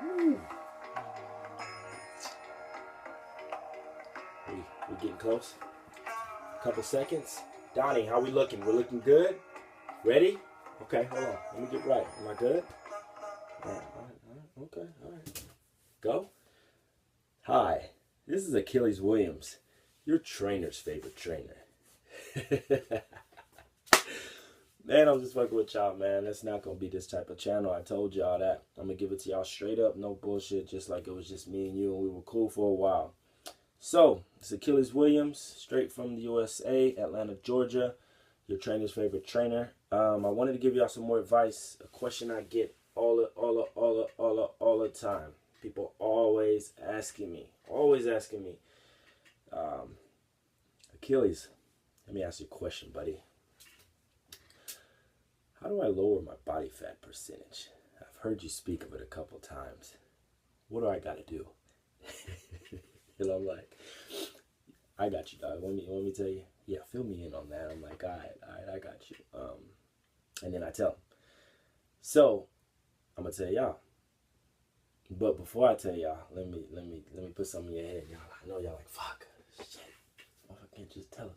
Woo. We getting close. Couple seconds. Donnie, how we looking? We're looking good. Ready? Okay, hold on. Let me get right. Am I good? All right. Okay, all right. Go. Hi, this is Achilles Williams, your trainer's favorite trainer. Man, I'm just fucking with y'all, man. That's not gonna be this type of channel. I told y'all that. I'm gonna give it to y'all straight up, no bullshit, just like it was just me and you, and we were cool for a while. So, it's Achilles Williams, straight from the USA, Atlanta, Georgia, your trainer's favorite trainer. I wanted to give y'all some more advice, a question I get all the time. People always asking me, Achilles, let me ask you a question, buddy. How do I lower my body fat percentage? I've heard you speak of it a couple times. What do I gotta do? And I'm like, I got you, dog. Want me to tell you? Yeah, fill me in on that. I'm like, all right, I got you. And then I tell them. So, I'm gonna tell y'all. But before I tell y'all, let me put something in your head. Y'all, I know y'all like, fuck, shit. I can't just tell us.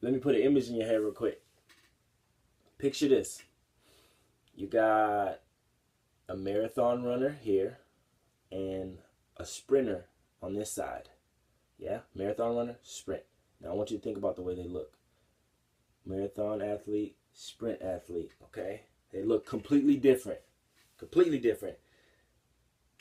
Let me put an image in your head real quick. Picture this. You got a marathon runner here and a sprinter on this side. Yeah, marathon runner, sprint. Now I want you to think about the way they look. Marathon athlete, sprint athlete, okay? They look completely different. Completely different.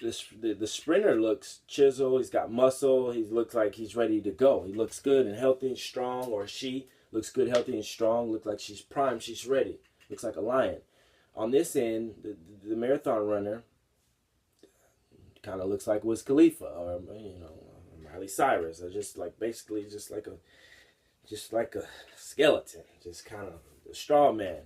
The sprinter looks chiseled. He's got muscle. He looks like he's ready to go. He looks good and healthy and strong, or she looks good, healthy, and strong. Looks like she's primed. She's ready. Looks like a lion. On this end, the marathon runner kind of looks like Wiz Khalifa or Miley Cyrus, or just like basically just like a skeleton, just kind of a straw man.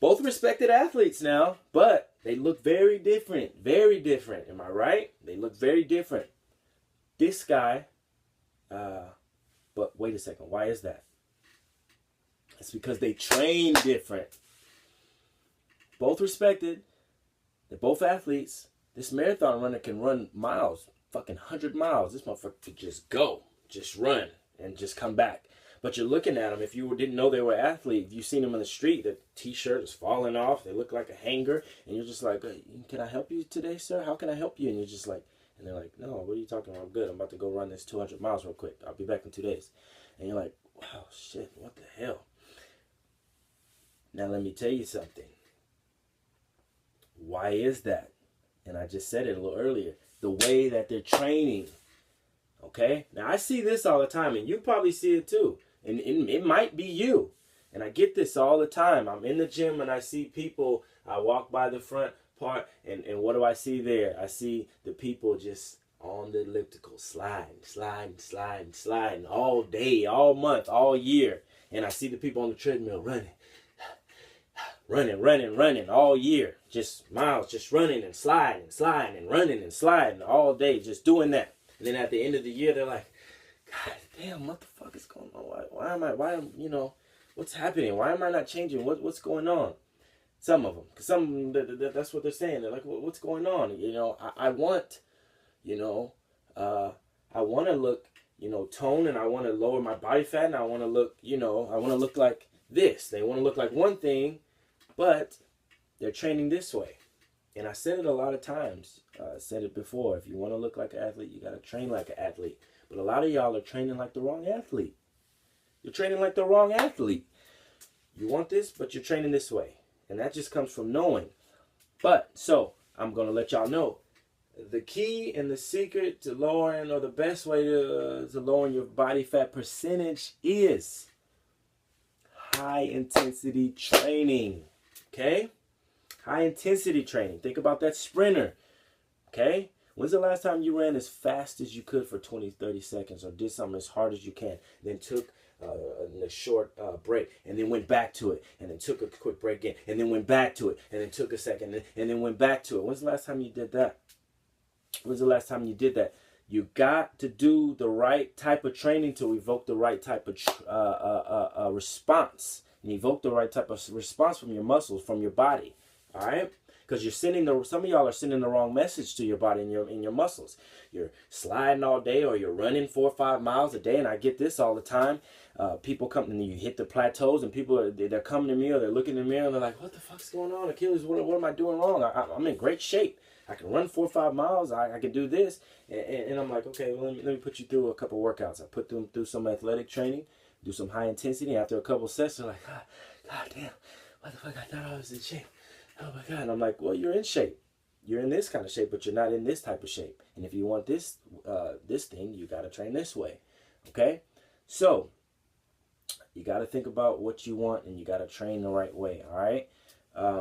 Both respected athletes now, but they look very different. Very different. Am I right? They look very different. This guy, but wait a second. Why is that? It's because they train different. Both respected. They're both athletes. This marathon runner can run miles, fucking 100 miles. This motherfucker could just go, just run, and just come back. But you're looking at them, if you didn't know they were athletes, if you've seen them in the street, the t-shirt is falling off, they look like a hanger, and you're just like, hey, can I help you today, sir? How can I help you? And you're just like, and they're like, no, what are you talking about? I'm good. I'm about to go run this 200 miles real quick. I'll be back in 2 days. And you're like, wow, shit, what the hell? Now let me tell you something. Why is that? And I just said it a little earlier. The way that they're training. Okay? Now I see this all the time, and you probably see it too. And it might be you. And I get this all the time. I'm in the gym and I see people. I walk by the front part, and what do I see there? I see the people just on the elliptical, sliding all day, all month, all year. And I see the people on the treadmill running all year. Just miles, just running and sliding and running and sliding all day, just doing that. And then at the end of the year, they're like, God damn, what the fuck is going on? What's happening? Why am I not changing? What's going on? Some of them, because some, that's what they're saying. They're like, what's going on? I want to look, toned, and I want to lower my body fat, and I want to look, I want to look like this. They want to look like one thing, but they're training this way. And I said it a lot of times. I said it before. If you want to look like an athlete, you got to train like an athlete. But a lot of y'all are training like the wrong athlete. You're training like the wrong athlete. You want this, but you're training this way. And that just comes from knowing. But, so, I'm going to let y'all know. The key and the secret to lowering, or the best way to lowering your body fat percentage is high intensity training. Okay? High intensity training. Think about that sprinter. Okay? When's the last time you ran as fast as you could for 20, 30 seconds, or did something as hard as you can, then took a short break, and then went back to it, and then took a quick break again, and then went back to it, and then took a second, and then went back to it? When's the last time you did that? When's the last time you did that? You got to do the right type of training to evoke the right type of response, and evoke the right type of response from your muscles, from your body. All right? because you're sending some of y'all are sending the wrong message to your body and your muscles. You're sliding all day, or you're running 4 or 5 miles a day, and I get this all the time. People come and you hit the plateaus, and people they're coming to me, or they're looking in the mirror and they're like, "What the fuck's going on, Achilles? What am I doing wrong? I'm in great shape. I can run 4 or 5 miles. I can do this." And I'm like, okay, well, let me put you through a couple workouts. I put them through some athletic training, do some high intensity. After a couple sets, they're like, God damn, what the fuck? I thought I was in shape. Oh my God. And I'm like, well, you're in shape. You're in this kind of shape, but you're not in this type of shape. And if you want this thing, you got to train this way. Okay? So, you got to think about what you want, and you got to train the right way. All right?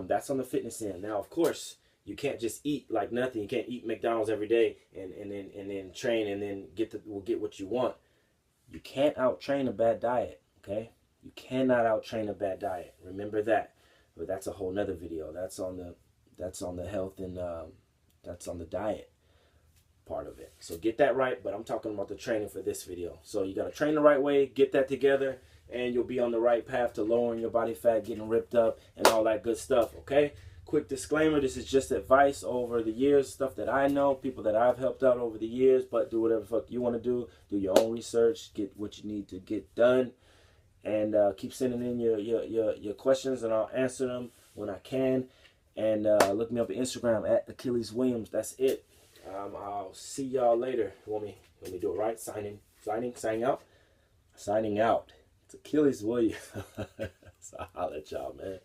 That's on the fitness end. Now, of course, you can't just eat like nothing. You can't eat McDonald's every day and then train and then get what you want. You can't out-train a bad diet, okay? You cannot out-train a bad diet. Remember that. But that's a whole nother video. That's on the health and that's on the diet part of it. So get that right, but I'm talking about the training for this video. So you got to train the right way, get that together, and you'll be on the right path to lowering your body fat, getting ripped up, and all that good stuff, okay? Quick disclaimer, this is just advice over the years, stuff that I know, people that I've helped out over the years, but do whatever the fuck you want to do your own research, get what you need to get done, and keep sending in your questions, and I'll answer them when I can. And look me up on Instagram at Achilles Williams. That's it. I'll see y'all later. Want me do it right? Signing out. It's Achilles Williams. So I'll holler at y'all, man.